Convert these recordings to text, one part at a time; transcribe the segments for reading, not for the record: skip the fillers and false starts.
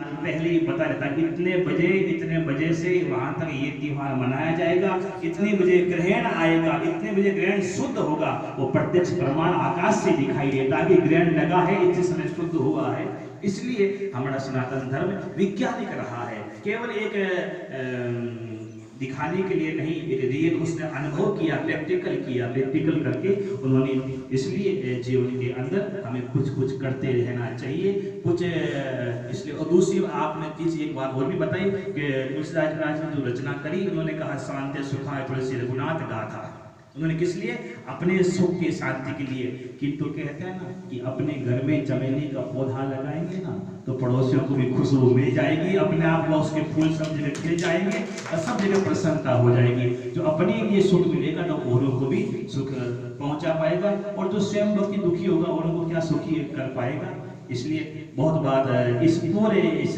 पहले ही बता देता कि इतने बजे से वहां तक ये त्योहार मनाया जाएगा, इतने बजे ग्रहण आएगा, इतने बजे ग्रहण शुद्ध होगा। वो प्रत्यक्ष प्रमाण आकाश से दिखाई देता कि ग्रहण लगा है, इतने समय शुद्ध हुआ है। इसलिए हमारा सनातन धर्म वैज्ञानिक रहा है, केवल एक दिखाने के लिए नहीं, एक रियल उसने अनुभव किया, प्रैक्टिकल करके उन्होंने। इसलिए जीवन के अंदर हमें कुछ करते रहना चाहिए, कुछ इसलिए। और दूसरी आपने तीसरी एक बात और भी बताई कि तुलसीदास महाराज ने जो रचना करी, उन्होंने कहा शांति सुखाय तुलसी रघुनाथ गाथा। उन्होंने किस लिए? अपने सुख की शांति के लिए। किंतु कहते हैं ना कि अपने घर में चमेली का पौधा लगाएंगे ना तो पड़ोसियों को भी खुशबू मिल जाएगी, अपने आप को उसके फूल सब जगह खिल जाएंगे और सब जगह प्रसन्नता हो जाएगी। जो अपने लिए सुख मिलेगा तो औरों को भी सुख पहुंचा पाएगा, और जो स्वयं व्यक्ति दुखी होगा औरों को क्या सुखी कर पाएगा। इसलिए बहुत बात इस पूरे इस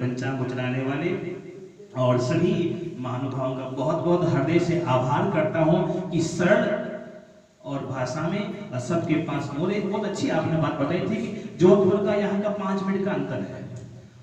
पंचांग को चलाने वाले और सभी महानुभावों का बहुत बहुत हृदय से आभार करता हूँ कि सरल और भाषा में सबके पास। और एक बहुत अच्छी आपने बात बताई थी कि जोधपुर का यहाँ का 5 मिनट का अंतर है,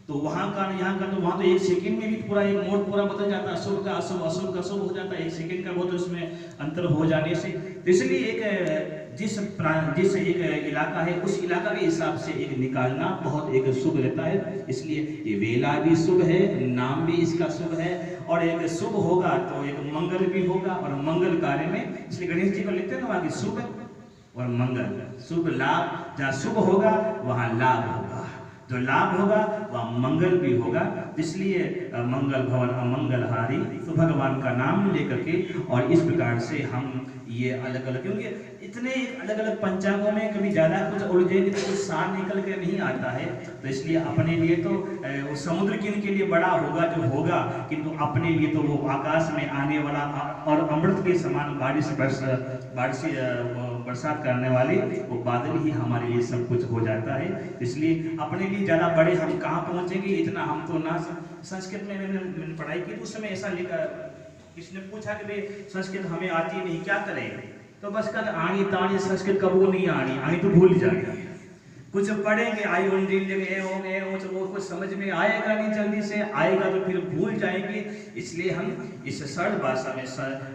तो वहाँ का यहाँ का, तो वहाँ तो 1 सेकंड में भी पूरा एक मोड पूरा बदल जाता है, अशुभ का अशुभ, अशुभ का शुभ हो जाता है 1 सेकंड का, बहुत उसमें अंतर हो जाने से। तो इसलिए एक जिस एक इलाका है उस इलाका के हिसाब से एक निकालना बहुत एक शुभ रहता है। इसलिए ये वेला भी शुभ है, नाम भी इसका शुभ है, और एक शुभ होगा तो एक मंगल भी होगा, और मंगल कार्य में इसलिए गणेश जी को लिखते हैं ना वहाँ की शुभ और मंगल, शुभ लाभ, जहाँ शुभ होगा वहाँ लाभ होगा, जो लाभ होगा वह मंगल भी होगा। इसलिए मंगल भवन अमंगलहारी, तो भगवान का नाम लेकर के, और इस प्रकार से हम ये अलग अलग, क्योंकि इतने अलग अलग पंचांगों में कभी ज्यादा कुछ उलझेंगे तो कुछ सार निकल के नहीं आता है। तो इसलिए अपने लिए तो समुद्र के लिए बड़ा होगा जो होगा, किंतु अपने लिए तो वो आकाश में आने वाला और अमृत के समान बरसात करने वाले वो बादल ही हमारे लिए सब कुछ हो जाता है। इसलिए अपने लिए ज्यादा बड़े हम कहाँ पहुंचेंगे, इतना हम तो ना। संस्कृत में मैंने पढ़ाई की तो उस समय ऐसा लिखा, किसने पूछा कि भाई संस्कृत हमें आती नहीं क्या करें, तो बस कल आनी तानी संस्कृत कब वो नहीं आनी तो भूल जाएगी। कुछ पढ़ेंगे आई उन दिन वो कुछ समझ में आएगा नहीं, जल्दी से आएगा तो फिर भूल जाएंगे। इसलिए हम इस सरल भाषा में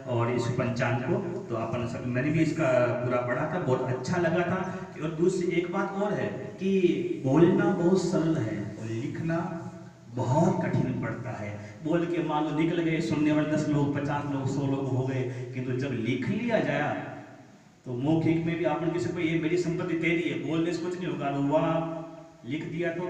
और इस पंचांग को तो अपन सब, मैंने भी इसका पूरा पढ़ा था, बहुत अच्छा लगा था। और दूसरी एक बात और है कि बोलना बहुत सरल है और लिखना बहुत कठिन पड़ता है। बोल के मान लो निकल गए, सुनने वाले 10 लोग 50 लोग 100 लोग हो गए, किंतु जब लिख लिया जाए तो मौखिक में भी आपने किसी को ये मेरी संपत्ति तेरी है, बोलने से कुछ नहीं होगा, तो वह लिख दिया तो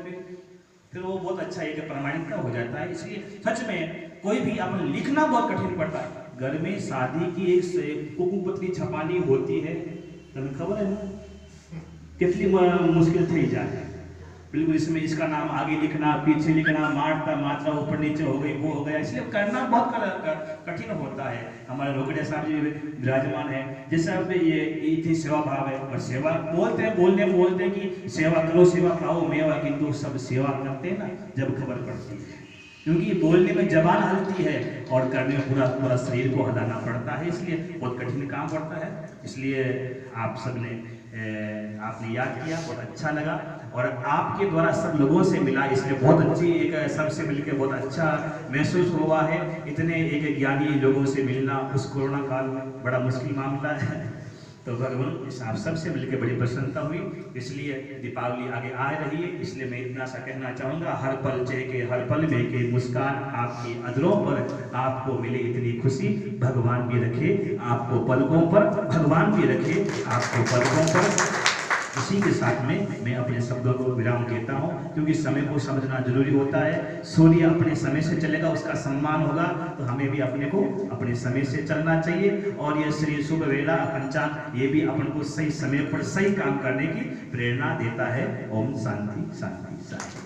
फिर वो बहुत अच्छा एक प्रमाणिकता हो जाता है। इसलिए सच में कोई भी आपने लिखना बहुत कठिन पड़ता है। घर में शादी की एक कुकुपत्री छपानी होती है, तुम्हें खबर है ना कितनी मुश्किल थी जाए, बिल्कुल इसमें इसका नाम आगे लिखना, पीछे लिखना, मात्रा ऊपर नीचे हो गई, वो हो गया, इसलिए करना बहुत कठिन होता है। हमारे रोकड़े साहब जी विराजमान है, जैसे ये सेवा भाव है, और सेवा बोलते हैं कि सेवा करो सेवा पाओ मेवा, किंतु सब सेवा करते हैं ना जब खबर पड़ती है, क्योंकि बोलने में जबान हलती है और करने में पूरा शरीर को हिलाना पड़ता है, इसलिए बहुत कठिन काम पड़ता है। इसलिए आप सबने आपने याद किया, बहुत अच्छा लगा, और आपके द्वारा सब लोगों से मिला, इसलिए बहुत अच्छी एक सबसे मिलकर बहुत अच्छा महसूस हुआ है। इतने एक ज्ञानी लोगों से मिलना उस कोरोना काल में बड़ा मुश्किल मामला है, तो भगवान आप सबसे मिलकर बड़ी प्रसन्नता हुई। इसलिए दीपावली आगे आ रही है, इसलिए मैं इतना सा कहना चाहूँगा, हर पल चेहरे हर पल में के मुस्कान आपकी अधरों पर आपको मिले इतनी खुशी, भगवान भी रखे आपको पलकों पर, भगवान भी रखे आपको पलकों पर। इसी के साथ में मैं अपने शब्दों को विराम देता हूँ, क्योंकि समय को समझना जरूरी होता है। सूर्य अपने समय से चलेगा, उसका सम्मान होगा, तो हमें भी अपने को अपने समय से चलना चाहिए। और ये श्री शुभ वेला पंचांग ये भी अपन को सही समय पर सही काम करने की प्रेरणा देता है। ओम शांति शांति शांति।